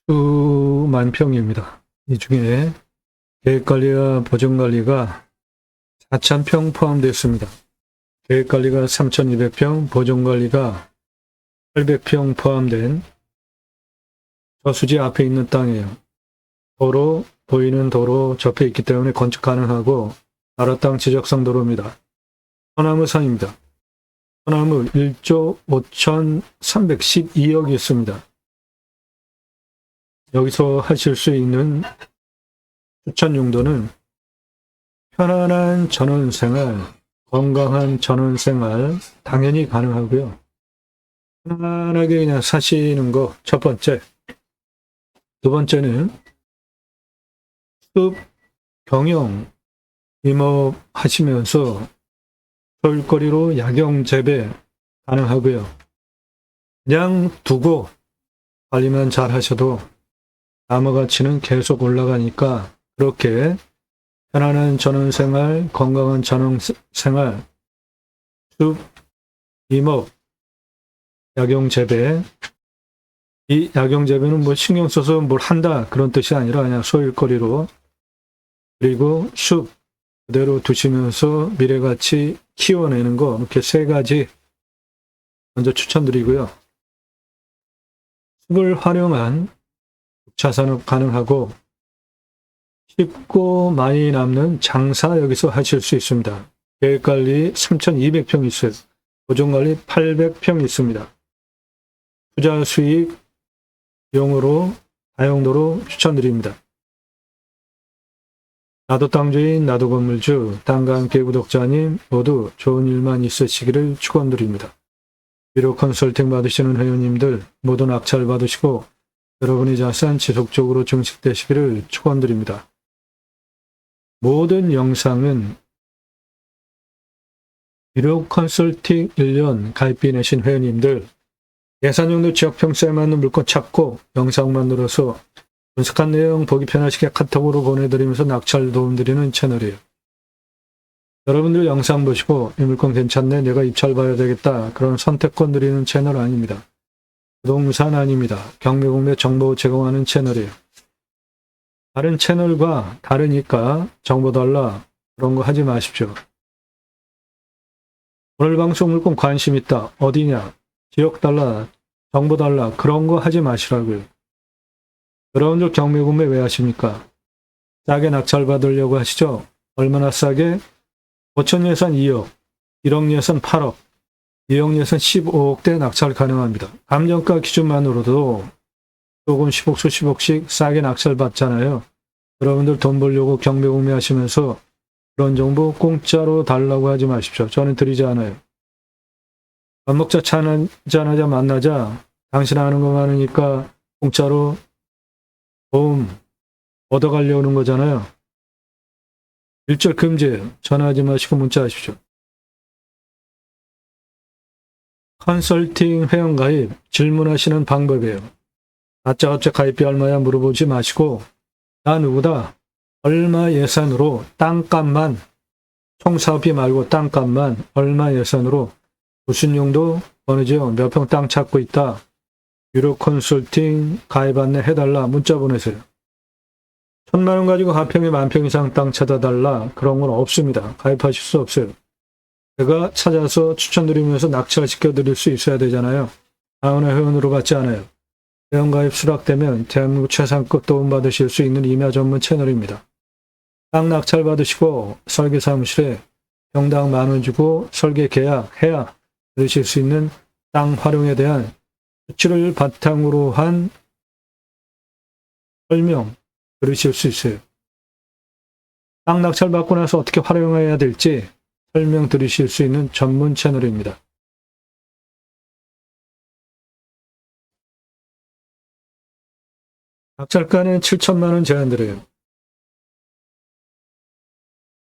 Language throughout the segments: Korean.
수만 평입니다. 이 중에 계획관리와 보존관리가 4,000평 포함되어 있습니다. 계획관리가 3,200평, 보존관리가 800평 포함된 저수지 앞에 있는 땅이에요. 도로, 보이는 도로 접해 있기 때문에 건축 가능하고 나라 땅 지적성 도로입니다. 소나무 산입니다. 소나무 1조 5,312억이 있습니다. 여기서 하실 수 있는 추천 용도는 편안한 전원생활, 건강한 전원생활 당연히 가능하고요. 편안하게 그냥 사시는 거 첫 번째. 두 번째는 숲 경영 임업 하시면서 소일거리로 약용 재배 가능하고요. 그냥 두고 관리만 잘 하셔도 나무 가치는 계속 올라가니까 그렇게 편안한 전원생활, 건강한 전원생활, 숲 임업, 약용 재배. 이 약용 재배는 뭐 신경 써서 뭘 한다 그런 뜻이 아니라 그냥 소일거리로, 그리고 숲 그대로 두시면서 미래가치 키워내는 거, 이렇게 세 가지 먼저 추천드리고요. 숲을 활용한 자산업 가능하고 쉽고 많이 남는 장사 여기서 하실 수 있습니다. 계획관리 3,200평 있어요. 보존관리 800평 있습니다. 투자 수익 용으로 다용도로 추천드립니다. 나도 땅주인, 나도 건물주, 땅과 함께 구독자님 모두 좋은 일만 있으시기를 축원드립니다. 비록 컨설팅 받으시는 회원님들 모두 낙찰 받으시고 여러분의 자산 지속적으로 증식되시기를 축원드립니다. 모든 영상은 비록 컨설팅 1년 가입비 내신 회원님들 예산용도 지역평수에 맞는 물건 찾고 영상 만들어서 분석한 내용 보기 편하시게 카톡으로 보내드리면서 낙찰 도움드리는 채널이에요. 여러분들 영상 보시고 이 물건 괜찮네, 내가 입찰 봐야 되겠다, 그런 선택권 드리는 채널 아닙니다. 부동산 아닙니다. 경매공매 정보 제공하는 채널이에요. 다른 채널과 다르니까 정보 달라 그런 거 하지 마십시오. 오늘 방송 물건 관심 있다, 어디냐, 지역 달라, 정보 달라, 그런 거 하지 마시라고요. 여러분들 경매구매 왜 하십니까? 싸게 낙찰 받으려고 하시죠? 얼마나 싸게? 5천 예산 2억, 1억 예산 8억, 2억 예산 15억대 낙찰 가능합니다. 감정가 기준만으로도 조금 10억, 수십억씩 싸게 낙찰 받잖아요. 여러분들 돈 벌려고 경매구매 하시면서 그런 정보 공짜로 달라고 하지 마십시오. 저는 드리지 않아요. 밥 먹자, 차 한잔하자, 만나자, 당신 아는 거 많으니까 공짜로 도움 얻어가려는 거잖아요. 일절 금지예요. 전화하지 마시고 문자하십시오. 컨설팅 회원가입 질문하시는 방법이에요. 다짜고짜 가입비 얼마야 물어보지 마시고 나 누구다, 얼마 예산으로 땅값만, 총사업비 말고 땅값만 얼마 예산으로 무슨 용도 어느 지역 몇 평 땅 찾고 있다, 유료 컨설팅 가입 안내 해달라 문자 보내세요. 1,000만 원 가지고 가평에 10,000평 이상 땅 찾아달라 그런 건 없습니다. 가입하실 수 없어요. 제가 찾아서 추천드리면서 낙찰시켜드릴 수 있어야 되잖아요. 아무나 회원으로 받지 않아요. 회원가입 수락되면 대한민국 최상급 도움받으실 수 있는 임야 전문 채널입니다. 땅 낙찰 받으시고 설계사무실에 평당 10,000원 주고 설계 계약해야 들으실 수 있는 땅 활용에 대한 수치를 바탕으로 한 설명 들으실 수 있어요. 땅 낙찰 받고 나서 어떻게 활용해야 될지 설명 들으실 수 있는 전문 채널입니다. 낙찰가는 7천만 원 제한드려요.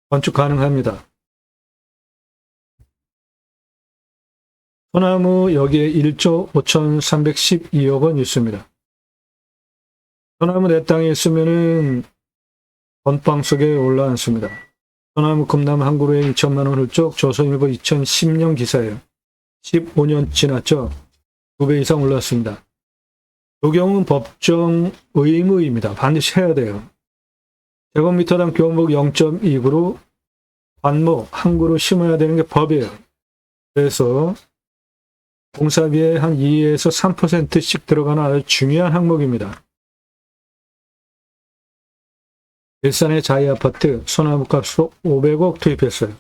건축 가능합니다. 소나무 여기에 1조 5,312억 원 있습니다. 소나무 내 땅에 있으면은 건빵 속에 올라앉습니다. 소나무 금나무 한 그루에 2천만 원 훌쩍, 조선일보 2010년 기사예요. 15년 지났죠. 2배 이상 올랐습니다. 조경은 법정 의무입니다. 반드시 해야 돼요. 제곱미터당 교목 0.2그루 관목 한 그루 심어야 되는 게 법이에요. 그래서 공사비에 한 2에서 3%씩 들어가는 아주 중요한 항목입니다. 일산의 자이아파트 소나무값으로 500억 투입했어요.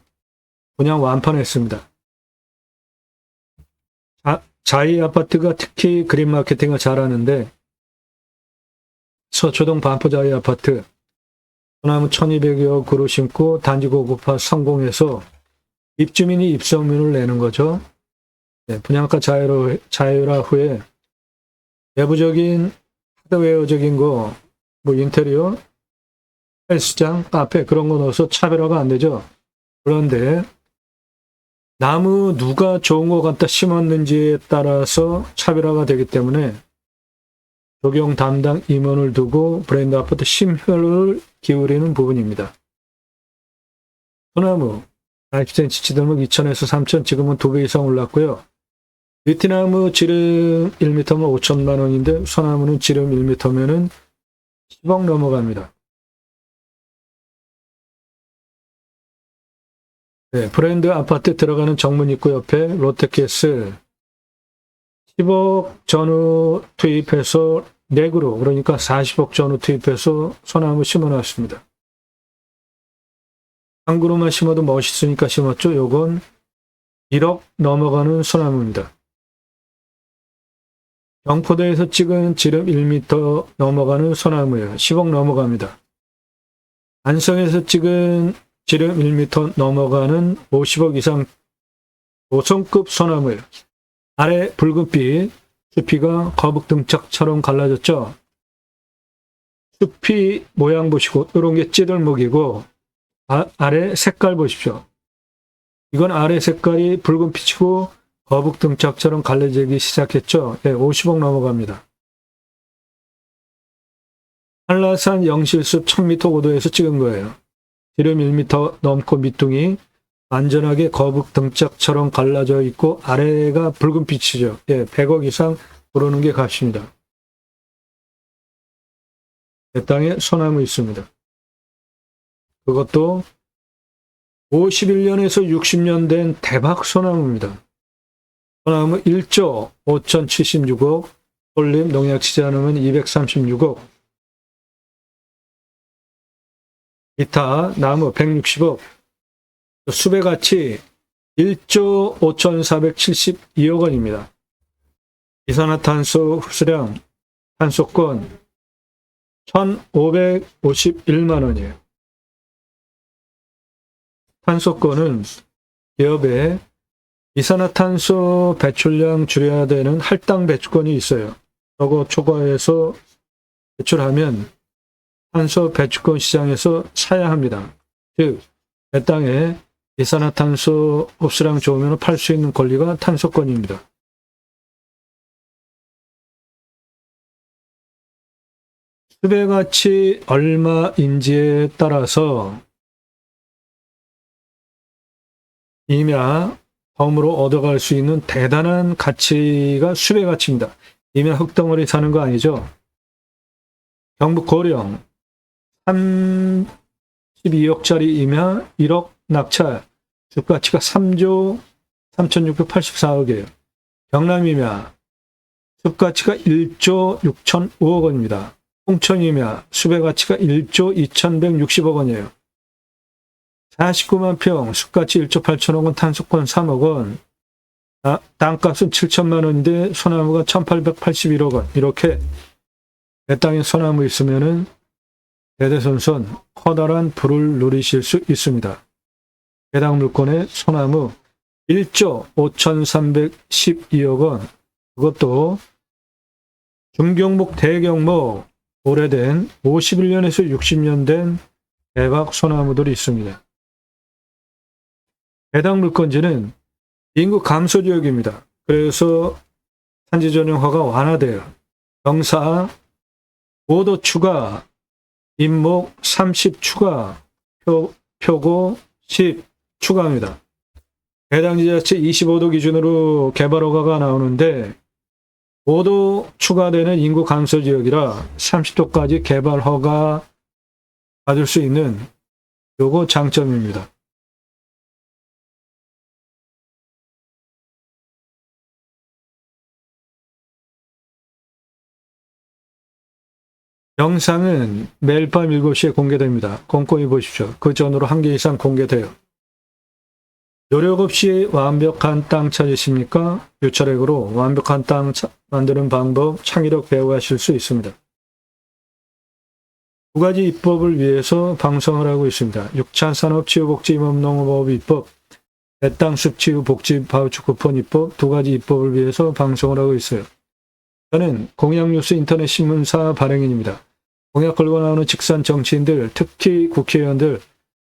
분양 완판했습니다. 자이아파트가 특히 그린 마케팅을 잘하는데 서초동 반포 자이아파트 소나무 1200여 그루 심고 단지 고급화 성공해서 입주민이 입성민을 내는 거죠. 네, 분양가 자율화 후에 내부적인 하드웨어적인 거, 뭐 인테리어, 헬스장, 카페 그런 거 넣어서 차별화가 안 되죠. 그런데 나무 누가 좋은 거 갖다 심었는지에 따라서 차별화가 되기 때문에 조경 담당 임원을 두고 브랜드 아파트 심혈을 기울이는 부분입니다. 소나무 40cm 지들목 2,000에서 3,000, 지금은 2배 이상 올랐고요. 느티나무 지름 1m면 5천만 원인데 소나무는 지름 1m면은 10억 넘어갑니다. 네, 브랜드 아파트 들어가는 정문 입구 옆에 롯데캐슬 10억 전후 투입해서 4그루, 그러니까 40억 전후 투입해서 소나무 심어놨습니다. 한 그루만 심어도 멋있으니까 심었죠. 요건 1억 넘어가는 소나무입니다. 경포대에서 찍은 지름 1m 넘어가는 소나무예요. 10억 넘어갑니다. 안성에서 찍은 지름 1m 넘어가는 50억 이상 5성급 소나무예요. 아래 붉은빛 숲이가 거북등짝처럼 갈라졌죠. 숲이 모양 보시고 이런 게 찌들목이고 아래 색깔 보십시오. 이건 아래 색깔이 붉은빛이고 거북등짝처럼 갈라지기 시작했죠. 네, 50억 넘어갑니다. 한라산 영실숲 1000m 고도에서 찍은 거예요. 지름 1m 넘고 밑둥이 완전하게 거북등짝처럼 갈라져 있고 아래가 붉은빛이죠. 예, 100억 이상 오르는 게 값입니다. 내 땅에 소나무 있습니다. 그것도 51년에서 60년 된 대박 소나무입니다. 소나무 1조 5,076억, 올림 농약 치지 않으면 236억, 기타 나무 160억, 숲의 가치 1조 5,472억 원입니다. 이산화탄소 흡수량, 탄소권 1,551만 원이에요. 탄소권은 기업에 이산화탄소 배출량 줄여야 되는 할당 배출권이 있어요. 저거 초과해서 배출하면 탄소 배출권 시장에서 사야 합니다. 즉, 내 땅에 이산화탄소 흡수량 좋으면 팔 수 있는 권리가 탄소권입니다. 숲의 가치 얼마인지에 따라서 임야, 덤으로 얻어갈 수 있는 대단한 가치가 숲의 가치입니다. 임야 흙덩어리 사는 거 아니죠? 경북 고령 32억짜리 임야 1억 낙찰, 숲가치가 3조 3,684억이에요. 경남 임야 숲가치가 1조 6,005억 원입니다. 홍천 임야 숲의 가치가 1조 2,160억 원이에요. 49만 평, 숲가치 1조 8천억 원, 탄소권 3억 원, 땅값은 7천만 원인데 소나무가 1,881억 원. 이렇게 내 땅에 소나무 있으면은 대대손손 커다란 부를 누리실 수 있습니다. 해당 물건의 소나무 1조 5,312억 원, 그것도 중경목, 대경목, 오래된 51년에서 60년 된 대박 소나무들이 있습니다. 해당 물건지는 인구 감소 지역입니다. 그래서 산지 전용화가 완화돼요. 경사 5도 추가, 임목 30 추가, 표고 10 추가합니다. 해당 지자체 25도 기준으로 개발 허가가 나오는데 5도 추가되는 인구 감소 지역이라 30도까지 개발 허가 받을 수 있는 요거 장점입니다. 영상은 매일 밤 7시에 공개됩니다. 꼼꼼히 보십시오. 그 전으로 1개 이상 공개돼요. 노력 없이 완벽한 땅 찾으십니까? 유철액으로 완벽한 땅 만드는 방법 창의력 배워하실 수 있습니다. 2가지 입법을 위해서 방송을 하고 있습니다. 6차 산업치유복지임업농업법 입법, 내 땅 숲치유 복지 바우처 쿠폰 입법 2가지 입법을 위해서 방송을 하고 있어요. 저는 공약뉴스 인터넷 신문사 발행인입니다. 공약 걸고 나오는 직선 정치인들, 특히 국회의원들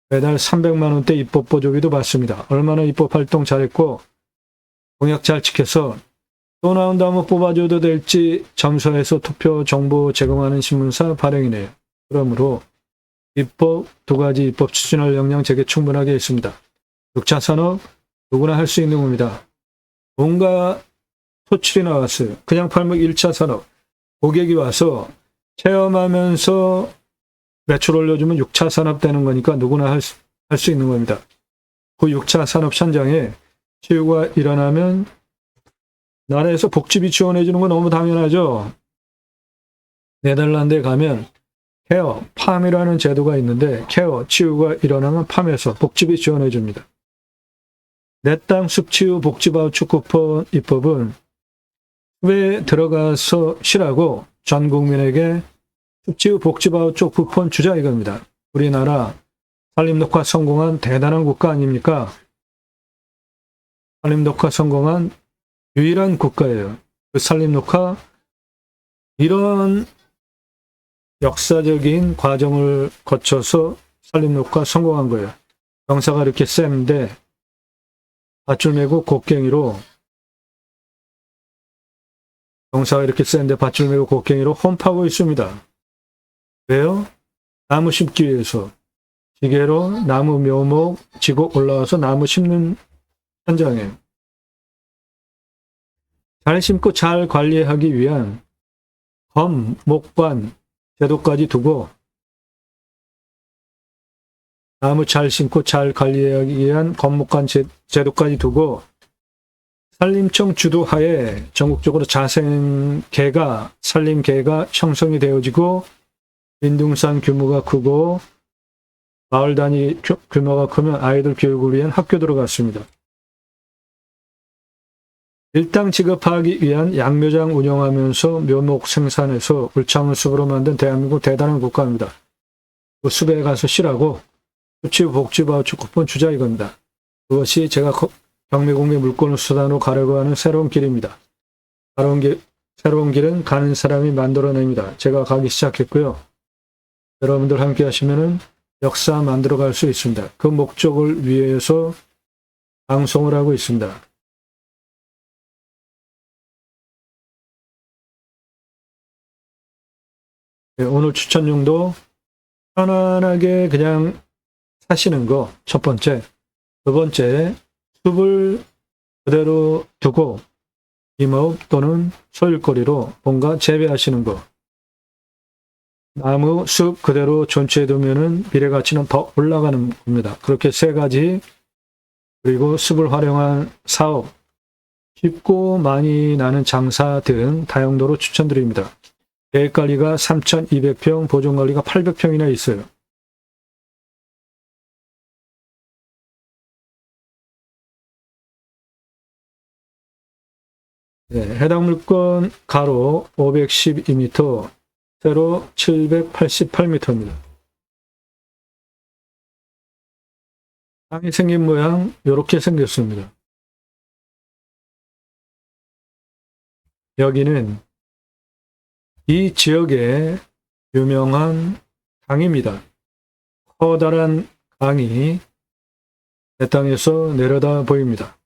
매달 300만 원대 입법 보조비도 받습니다. 얼마나 입법 활동 잘했고 공약 잘 지켜서 또 나온다면 뽑아줘도 될지 점수해서 투표 정보 제공하는 신문사 발행이네요. 그러므로 입법 2가지 입법 추진할 역량 제게 충분하게 있습니다. 6차 산업 누구나 할 수 있는 겁니다. 뭔가 소출이 나왔어요. 그냥 팔면 1차 산업 고객이 와서 체험하면서 매출 올려주면 6차 산업 되는 거니까 누구나 할 수 있는 겁니다. 그 6차 산업 현장에 치유가 일어나면 나라에서 복지비 지원해 주는 건 너무 당연하죠. 네덜란드에 가면 케어, 팜이라는 제도가 있는데 케어, 치유가 일어나면 팜에서 복지비 지원해 줍니다. 내 땅 숲치유 복지바우처 쿠폰 입법은 왜 들어가서 쉬라고 전 국민에게 숲치유 복지바우처 쿠폰 주자 이겁니다. 우리나라 산림녹화 성공한 대단한 국가 아닙니까? 산림녹화 성공한 유일한 국가예요. 그 산림녹화 이런 역사적인 과정을 거쳐서 산림녹화 성공한 거예요. 경사가 이렇게 센데 밧줄 메고 곡괭이로 경사가 이렇게 센데 밧줄 메고 곡괭이로 홈파고 있습니다. 왜요? 나무 심기 위해서 기계로 나무 묘목 지고 올라와서 나무 심는 현장에 잘 심고 잘 관리하기 위한 검, 목관 제도까지 두고 나무 잘 심고 잘 관리하기 위한 검목관 제도까지 두고 산림청 주도하에 전국적으로 자생계가 산림계가 형성이 되어지고 민둥산 규모가 크고 마을 단위 규모가 크면 아이들 교육을 위한 학교 들어갔습니다. 일당 지급하기 위한 양묘장 운영하면서 묘목 생산해서 울창을 숲으로 만든 대한민국 대단한 국가입니다. 그 숲에 가서 쉬라고 숲치유 복지바우처 쿠폰 주자 이겁니다. 그것이 제가 경매공개 물건을 수단으로 가려고 하는 새로운 길입니다. 새로운 길은 가는 사람이 만들어냅니다. 제가 가기 시작했고요. 여러분들 함께 하시면은 역사 만들어 갈 수 있습니다. 그 목적을 위해서 방송을 하고 있습니다. 네, 오늘 추천용도 편안하게 그냥 사시는 거 첫 번째. 두 번째, 숲을 그대로 두고 임업 또는 소일거리로 뭔가 재배하시는 거. 나무, 숲 그대로 존치해 두면은 미래 가치는 더 올라가는 겁니다. 그렇게 3가지, 그리고 숲을 활용한 사업, 쉽고 많이 나는 장사 등 다용도로 추천드립니다. 계획관리가 3,200평, 보존관리가 800평이나 있어요. 네, 해당 물건 가로 512m, 세로 788m입니다. 땅이 생긴 모양 이렇게 생겼습니다. 여기는 이 지역의 유명한 강입니다. 커다란 강이 내 땅에서 내려다 보입니다.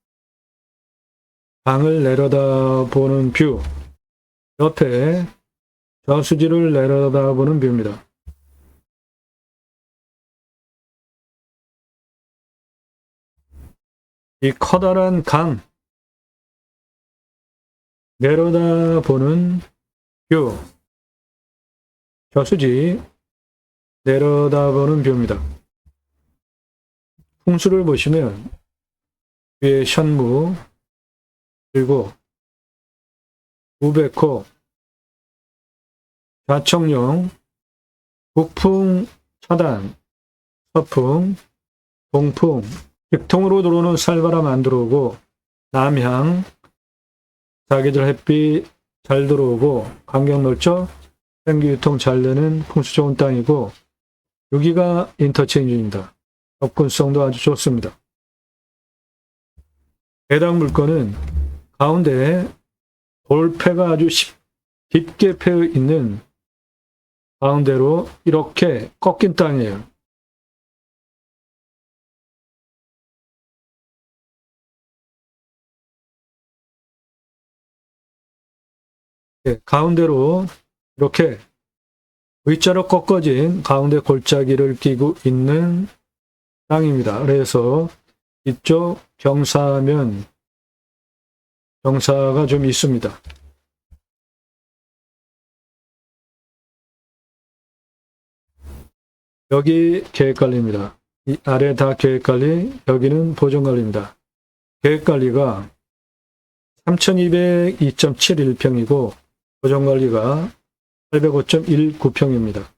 강을 내려다보는 뷰, 옆에 저수지를 내려다보는 뷰입니다. 이 커다란 강, 내려다보는 뷰. 저수지 내려다보는 뷰입니다. 풍수를 보시면 위에 현무, 그리고 우백호, 좌청룡, 북풍, 차단, 서풍, 동풍, 직통으로 들어오는 살바람 안 들어오고 남향, 사계절 햇빛 잘 들어오고 환경 넓죠? 생기유통 잘 되는 풍수 좋은 땅이고 여기가 인터체인지입니다. 접근성도 아주 좋습니다. 해당 물건은 가운데 돌패가 아주 깊게 패여 있는 가운데로 이렇게 꺾인 땅이에요. 가운데로 이렇게 V자로 꺾어진 가운데 골짜기를 끼고 있는 땅입니다. 그래서 이쪽 경사면 경사가 좀 있습니다. 여기 계획관리입니다. 이 아래 다 계획관리, 여기는 보존관리입니다. 계획관리가 3202.71평이고 보존관리가 805.19평입니다.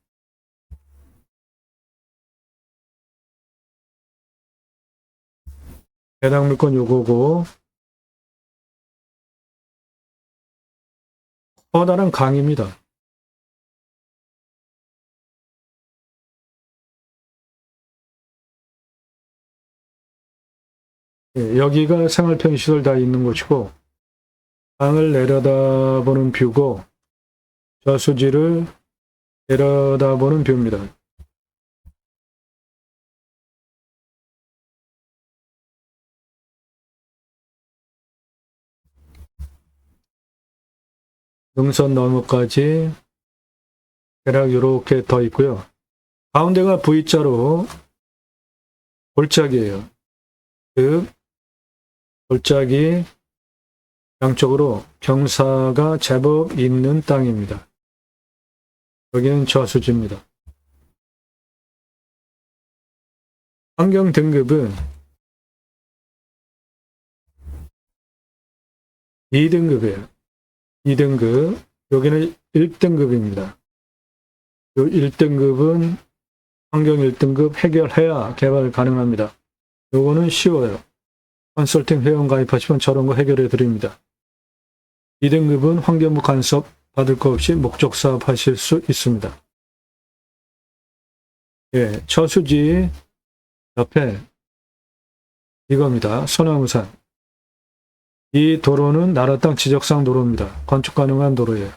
해당 물건 요거고 커다란 강입니다. 여기가 생활편의시설 다 있는 곳이고 강을 내려다보는 뷰고 저수지를 내려다보는 뷰입니다. 능선 너머까지 대략 이렇게 더 있고요. 가운데가 V자로 골짜기예요. 즉 골짜기 양쪽으로 경사가 제법 있는 땅입니다. 여기는 저수지입니다. 환경 등급은 2등급이에요. 2등급, 여기는 1등급입니다. 이 1등급은 환경 1등급 해결해야 개발 가능합니다. 요거는 쉬워요. 컨설팅 회원 가입하시면 저런 거 해결해 드립니다. 2등급은 환경부 간섭 받을 거 없이 목적 사업 하실 수 있습니다. 예, 저수지 옆에 이겁니다. 소나무산. 이 도로는 나라 땅 지적상 도로입니다. 건축 가능한 도로예요.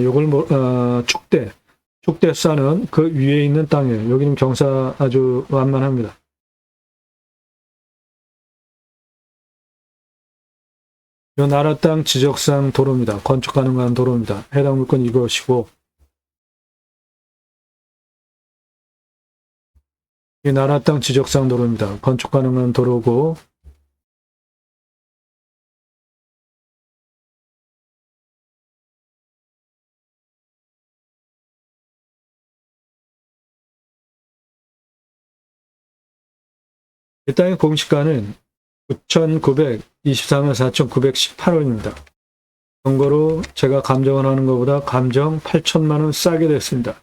요걸 축대 싸는 그 위에 있는 땅이에요. 여기는 경사 아주 완만합니다. 요 나라 땅 지적상 도로입니다. 건축 가능한 도로입니다. 해당 물건 이것이고 이 나라 땅 지적상 도로입니다. 건축 가능한 도로고 이 땅의 공시가는 9,924만 4,918원입니다. 정거로 제가 감정을 하는 것보다 감정 8천만 원 싸게 됐습니다.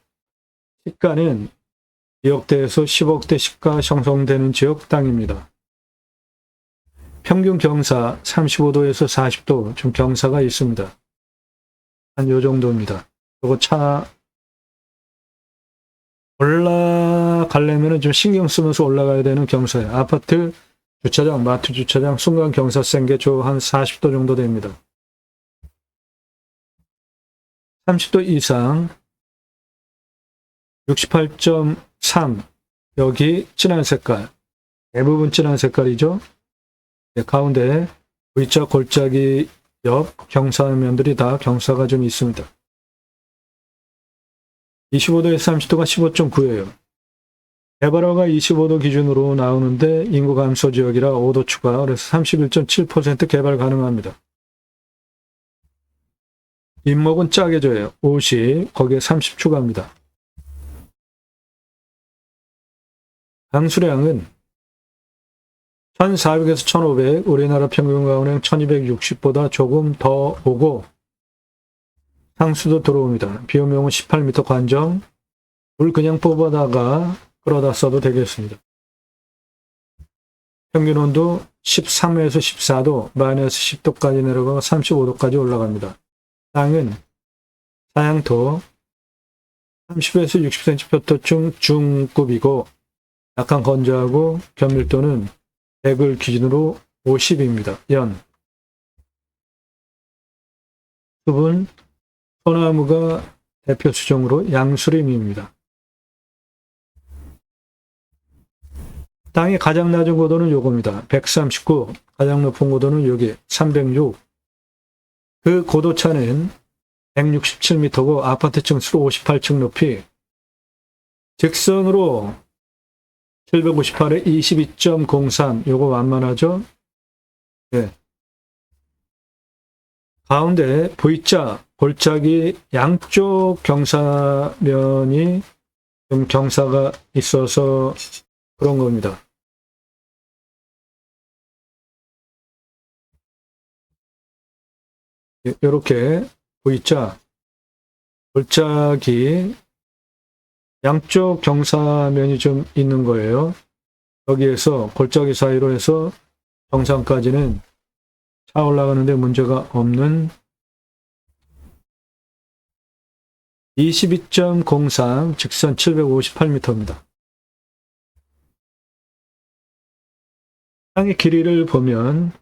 시가는 2억대에서 10억대 시가 형성되는 지역 땅입니다. 평균 경사 35도에서 40도 좀 경사가 있습니다. 한 요 정도입니다. 요거 차 올라가려면 좀 신경 쓰면서 올라가야 되는 경사예요. 아파트 주차장, 마트 주차장 순간 경사 센 게 한 40도 정도 됩니다. 30도 이상 68.3 여기 진한 색깔 대부분 진한 색깔이죠. 네, 가운데 V자 골짜기 옆 경사면들이 다 경사가 좀 있습니다. 25도에서 30도가 15.9예요. 개발허가 25도 기준으로 나오는데 인구 감소 지역이라 5도 추가, 그래서 31.7% 개발 가능합니다. 인목은 짜게 줘요. 50, 거기에 30 추가합니다. 강수량은 1,400에서 1,500, 우리나라 평균 가운데 1,260보다 조금 더 오고 상수도 들어옵니다. 비용은 18m 관정, 물 그냥 뽑아다가 끌어다 써도 되겠습니다. 평균 온도 13에서 14도, 마이너스 10도까지 내려가고 35도까지 올라갑니다. 땅은 사양토 30에서 60cm 표토층 중급이고 약간 건조하고 견밀도는 100을 기준으로 50입니다. 연. 숲은 소나무가 대표 수종으로 양수림입니다. 땅의 가장 낮은 고도는 요겁니다. 139, 가장 높은 고도는 여기 306. 그 고도 차는 167m고 아파트층 수로 58층 높이 직선으로 758에 22.03, 요거 완만하죠? 네. 가운데 V자, 골짜기 양쪽 경사면이 좀 경사가 있어서 그런 겁니다. 이렇게 V자, 골짜기 양쪽 경사면이 좀 있는 거예요. 여기에서 골짜기 사이로 해서 정상까지는 차 올라가는데 문제가 없는 22.03 직선 758m입니다. 땅의 길이를 보면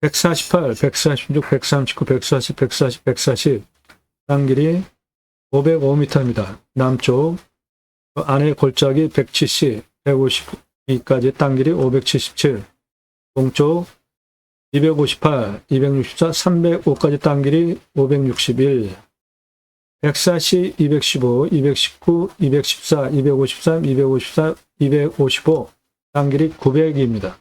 148, 146, 139, 140, 140, 140 땅 길이 505m입니다. 남쪽 안에 골짜기 170, 152까지 땅 길이 577, 동쪽 258, 264, 305까지 땅 길이 561, 140, 215, 219, 214, 253, 254, 255 땅 길이 900입니다.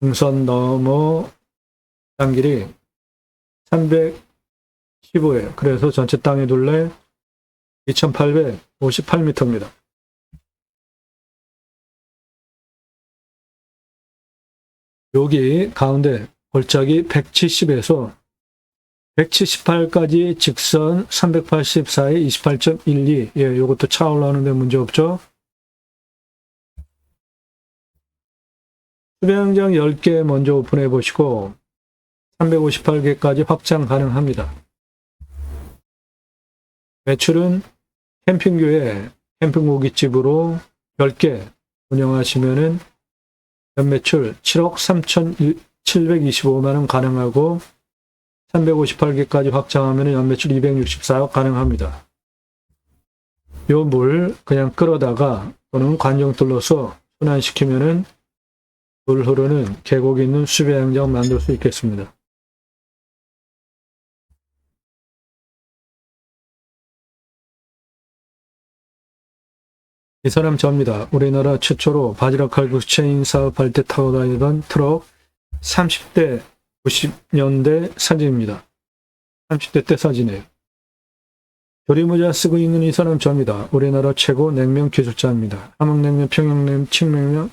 등선 너머 땅 길이 315예요. 그래서 전체 땅의 둘레 2858m입니다. 여기 가운데 골짜기 170에서 178까지 직선 384에 28.12. 예, 요것도 차 올라오는데 문제 없죠? 수배양장 10개 먼저 오픈해 보시고 358개까지 확장 가능합니다. 매출은 캠핑교회 캠핑고깃집으로 10개 운영하시면은 연매출 7억 3,725만원 가능하고 358개까지 확장하면 연매출 264억 가능합니다. 요 물 그냥 끌어다가 또는 관정 뚫러서 순환시키면은 물 흐르는 계곡 있는 수배양장 만들 수 있겠습니다. 이 사람 저입니다. 우리나라 최초로 바지락 칼국수 체인 사업할 때 타고 다니던 트럭 30대 90년대 사진입니다. 30대 때 사진이에요. 조리모자 쓰고 있는 이 사람 저입니다. 우리나라 최고 냉면 기술자입니다. 함흥냉면, 평양냉면, 칡냉면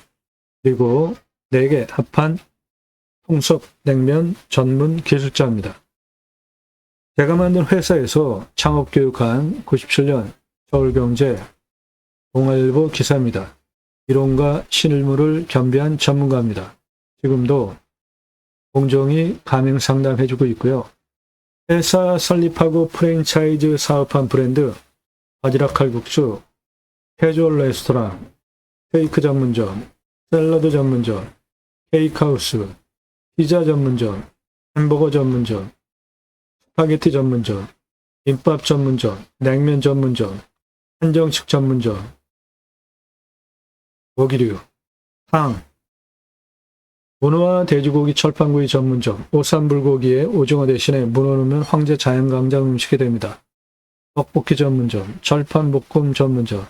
그리고 4개 합한 통섭냉면 전문 기술자입니다. 제가 만든 회사에서 창업교육한 97년 서울경제 동아일보 기사입니다. 이론과 실무를 겸비한 전문가입니다. 지금도 공정히 가맹 상담해주고 있고요. 회사 설립하고 프랜차이즈 사업한 브랜드 바지락 칼국수, 캐주얼 레스토랑, 케이크 전문점, 샐러드 전문점, 케이크하우스, 피자 전문점, 햄버거 전문점, 스파게티 전문점, 김밥 전문점, 냉면 전문점, 한정식 전문점, 고기류, 탕, 문어와 돼지고기 철판구이 전문점, 오삼불고기에 오징어 대신에 문어 넣으면 황제 자연강장 음식이 됩니다. 떡볶이 전문점, 철판볶음 전문점,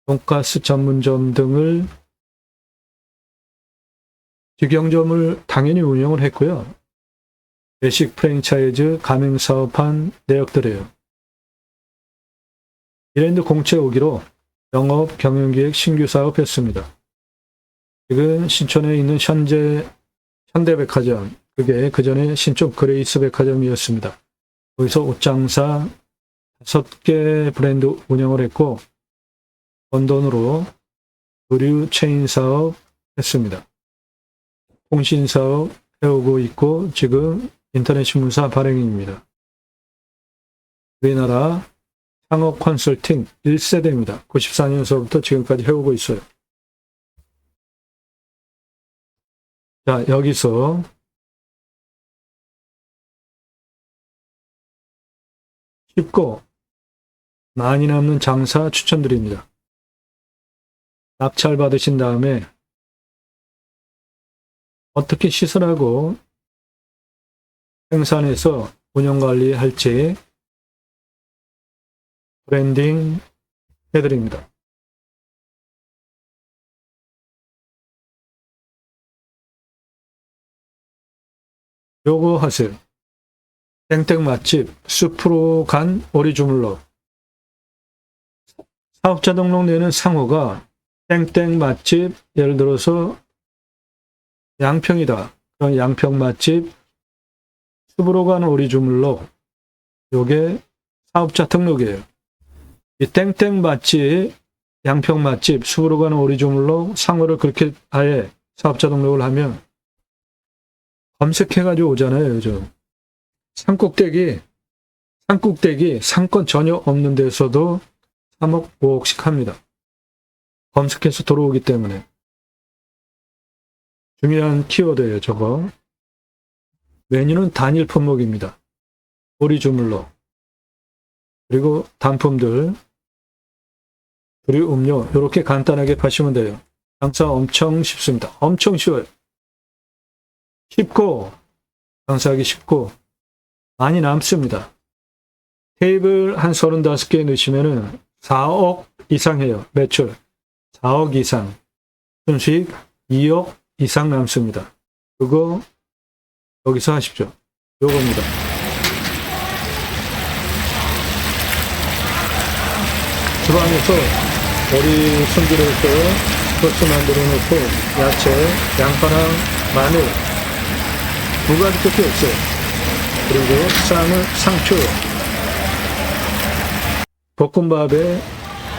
돈가스 전문점 등을 직영점을 당연히 운영을 했고요. 외식 프랜차이즈 가맹사업한 내역들이에요. 이랜드 공채 5기로 영업 경영기획 신규 사업했습니다. 지금 신촌에 있는 현대백화점, 그게 그 전에 신촌 그레이스 백화점이었습니다. 거기서 옷장사 5개 브랜드 운영을 했고 런던으로 의류 체인 사업 했습니다. 통신 사업 해오고 있고 지금 인터넷 신문사 발행인입니다. 우리나라 창업 컨설팅 1세대입니다. 94년서부터 지금까지 해오고 있어요. 자, 여기서 쉽고 많이 남는 장사 추천드립니다. 낙찰 받으신 다음에 어떻게 시설하고 생산해서 운영관리할지 브랜딩 해드립니다. 요거 하세요. 땡땡 맛집, 숲으로 간 오리 주물러. 사업자 등록 내는 상호가 땡땡 맛집, 예를 들어서 양평이다. 그런 양평 맛집, 숲으로 간 오리 주물러. 요게 사업자 등록이에요. 이 땡땡 맛집, 양평 맛집, 숲으로 가는 오리 주물러 상호를 그렇게 아예 사업자 등록을 하면 검색해가지고 오잖아요, 요즘. 산꼭대기, 상권 전혀 없는 데서도 3억, 5억씩 합니다. 검색해서 들어오기 때문에. 중요한 키워드예요, 저거. 메뉴는 단일 품목입니다. 오리 주물러. 그리고 단품들, 그리고 음료, 이렇게 간단하게 파시면 돼요. 장사 엄청 쉽습니다. 엄청 쉬워요. 쉽고, 장사하기 쉽고, 많이 남습니다. 테이블 한 35개 넣으시면은 4억 이상 해요. 매출. 4억 이상. 순수익 2억 이상 남습니다. 그거 여기서 하십시오. 요겁니다. 주방에서 오리 손질해서 소스 만들어 놓고 야채, 양파랑 마늘 2가지밖에 없어요. 그리고 상추, 볶음밥에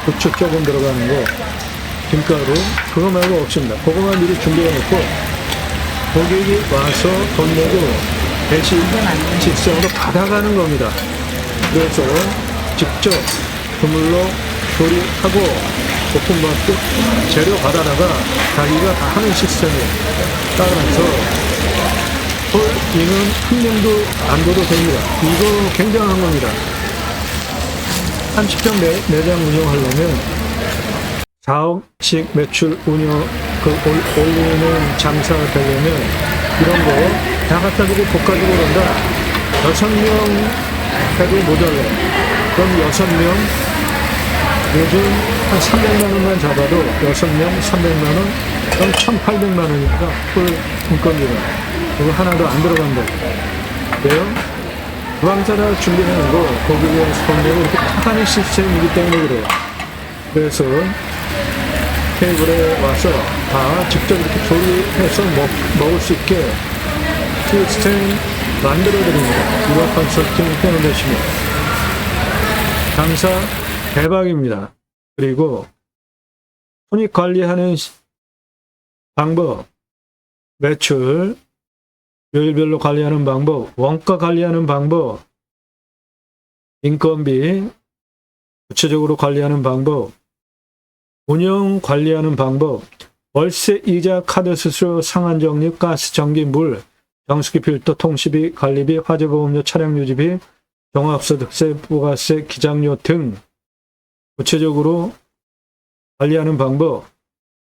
고추 조금 들어가는 거, 김가루, 그거 말고 없습니다. 그거만 미리 준비해 놓고 고객이 와서 돈 내고 대신 직선으로 받아가는 겁니다. 그래서 직접 그물로 조리하고 볶음밥도 재료 받아다가 자기가 다 하는 시스템이에요. 따라서 이는 한 명도 안 둬도 됩니다. 이거 굉장한 겁니다. 30평 매장 운영하려면 4억씩 매출 올리는 장사가 되려면 이런 거 다 갖다 주고 볶아주고 그런다. 6명 해도 모자라요. 그럼 6명, 요즘 한 300만 원만 잡아도 6명 300만 원, 그럼 1,800만 원이니까 풀 인건비가. 그거 하나도 안 들어간다. 왜요? 주방사라 준비하는 거, 거기에 와서 돈 내고 이렇게 타가는 시스템이기 때문에 그래요. 그래서 테이블에 와서 다 직접 이렇게 조리해서 먹을 수 있게 시스템 만들어드립니다. 유학 컨설팅 해놓으시면 장사 대박입니다. 그리고 손익 관리하는 방법, 매출, 요일별로 관리하는 방법, 원가 관리하는 방법, 인건비, 구체적으로 관리하는 방법, 운영 관리하는 방법, 월세, 이자, 카드 수수료, 상한 적립, 가스, 전기, 물, 정수기, 필터, 통시비, 관리비, 화재보험료, 차량 유지비, 종합소득세, 부가세, 기장료 등 구체적으로 관리하는 방법,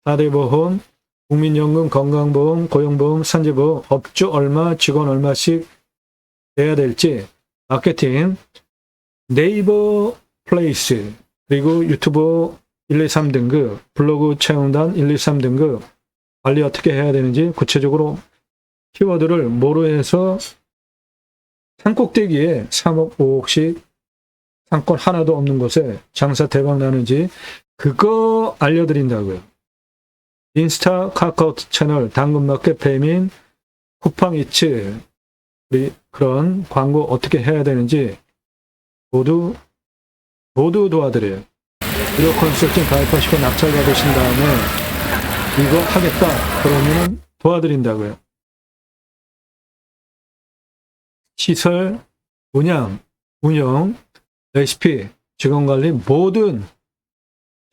4대 보험, 국민연금, 건강보험, 고용보험, 산재보험, 업주 얼마, 직원 얼마씩 내야 될지, 마케팅, 네이버 플레이스, 그리고 유튜브 1, 2, 3등급, 블로그 채용단 1, 2, 3등급 관리 어떻게 해야 되는지 구체적으로 키워드를 뭐로 해서 산꼭대기에 3억, 5억씩 상권 하나도 없는 곳에 장사 대박 나는지 그거 알려드린다고요. 인스타, 카카오톡 채널, 당근마켓, 배민, 쿠팡이츠, 그런 광고 어떻게 해야 되는지 모두 도와드려요. 무료 컨설팅 가입하시고 낙찰 받으신 다음에 이거 하겠다 그러면 도와드린다고요. 시설, 운영, 레시피, 직원관리 모든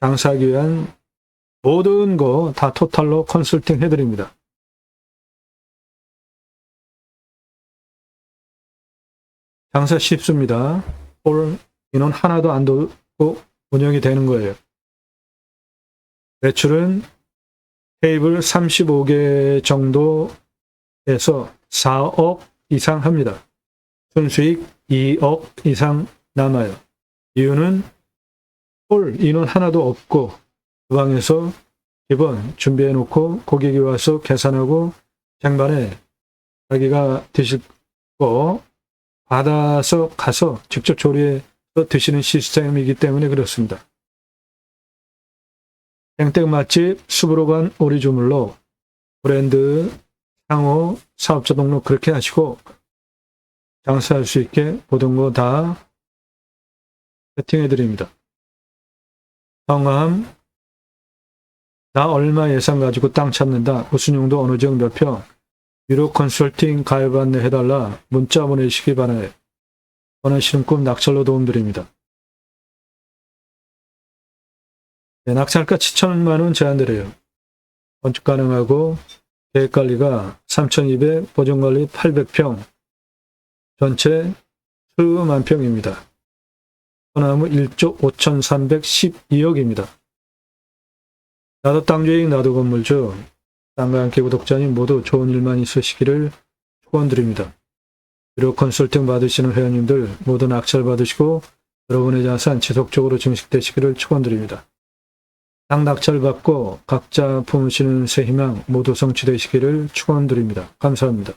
장사하기 위한 모든 거 다 토탈로 컨설팅 해드립니다. 장사 쉽습니다. 홀 인원 하나도 안 들고 운영이 되는 거예요. 매출은 테이블 35개 정도에서 4억 이상 합니다. 순수익 2억 이상 남아요. 이유는 홀 인원 하나도 없고 주방에서 기본 준비해 놓고 고객이 와서 계산하고 쟁반에 자기가 드실 거 받아서 가서 직접 조리해서 드시는 시스템이기 때문에 그렇습니다. 땡땡 맛집, 숲으로 간 오리주물로 브랜드, 상호, 사업자 등록 그렇게 하시고 장사할 수 있게 모든 거 다 세팅해 드립니다. 성함, 나 얼마 예산 가지고 땅 찾는다. 무슨 용도 어느 지역 몇 평. 유료 컨설팅 가입 안내 해달라. 문자 보내시기 바라요. 원하시는 꿈 낙찰로 도움드립니다. 네, 낙찰가 7천만 원 제한드려요. 건축 가능하고 계획관리가 3,200, 보존관리 800평, 전체 20만 평입니다. 소나무 1조 5,312억입니다. 나도 땅주인 나도 건물주, 땅과 함께 구독자님 모두 좋은 일만 있으시기를 축원드립니다. 유료 컨설팅 받으시는 회원님들 모두 낙찰 받으시고 여러분의 자산 지속적으로 증식되시기를 축원드립니다. 땅 낙찰 받고 각자 품으시는 새 희망 모두 성취되시기를 축원드립니다. 감사합니다.